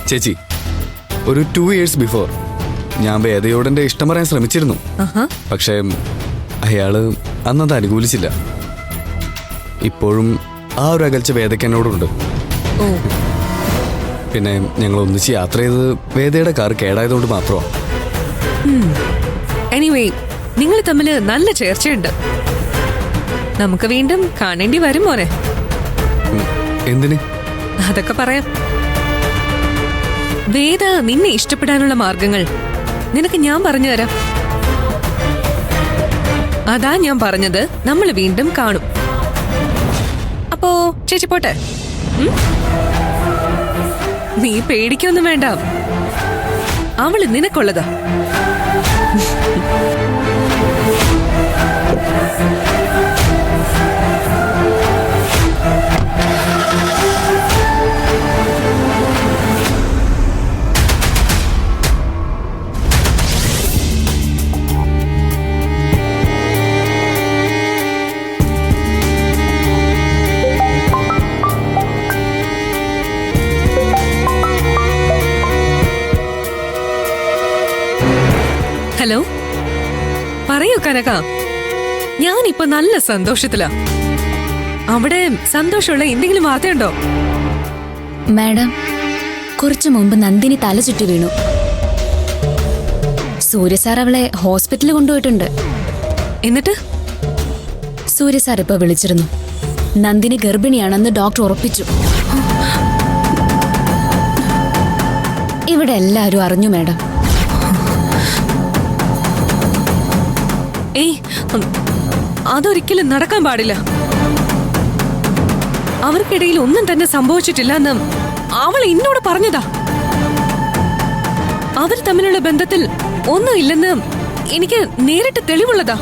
ചേച്ചി, ഒരു 2 years before ഞാൻ വേദയോട് എൻ്റെ ഇഷ്ടം പറയാൻ ശ്രമിച്ചിരുന്നു. പക്ഷേ അയാള് അന്നത് അനുകൂലിച്ചില്ല. ഇപ്പോഴും ആ ഒരു അകൽച്ച വേദയ്ക്ക് എന്നോടുണ്ട്. പിന്നെ ഞങ്ങൾ ഒന്നിച്ച് യാത്ര ചെയ്തത് വേദയുടെ കാർ കേടായതുകൊണ്ട് മാത്രമാണ്. എനിവേ, നിങ്ങൾ തമ്മിൽ നല്ല ചേർച്ചയുണ്ട്. നമുക്ക് വീണ്ടും കാണേണ്ടി വരും മോനെ. എന്തിന്? അതൊക്കെ പറയാം. വേദ നിന്നെ ഇഷ്ടപ്പെടാനുള്ള മാർഗങ്ങൾ നിനക്ക് ഞാൻ പറഞ്ഞു തരാം. അതാ ഞാൻ പറഞ്ഞത്, നമ്മൾ വീണ്ടും കാണും. അപ്പോ ചേച്ചി പോട്ടെ. നീ പേടിക്കൊന്നും വേണ്ട, അവള് നിനക്കുള്ളതാ. ഹലോ, പറയൂ കനക. ഞാനിപ്പോ നല്ല സന്തോഷത്തിലാ. അവിടെ സന്തോഷമുള്ള എന്തെങ്കിലും വാർത്തയുണ്ടോ? മാഡം, കുറച്ചു മുമ്പ് നന്ദിനി തല ചുറ്റി വീണു. സൂര്യ സാർ അവളെ ഹോസ്പിറ്റലിൽ കൊണ്ടുപോയിട്ടുണ്ട്. എന്നിട്ട്? സൂര്യ സാർ ഇപ്പൊ വിളിച്ചിരുന്നു. നന്ദിനി ഗർഭിണിയാണെന്ന് ഡോക്ടർ ഉറപ്പിച്ചു. ഇവിടെ എല്ലാരും അറിഞ്ഞു മാഡം. ഏയ്, അതൊരിക്കലും നടക്കാൻ പാടില്ല. അവർക്കിടയിൽ ഒന്നും തന്നെ സംഭവിച്ചിട്ടില്ല എന്ന് അവൾ എന്നോട് പറഞ്ഞതാ. അവർ തമ്മിലുള്ള ബന്ധത്തിൽ ഒന്നും ഇല്ലെന്ന് എനിക്ക് നേരിട്ട് തെളിവുള്ളതാ.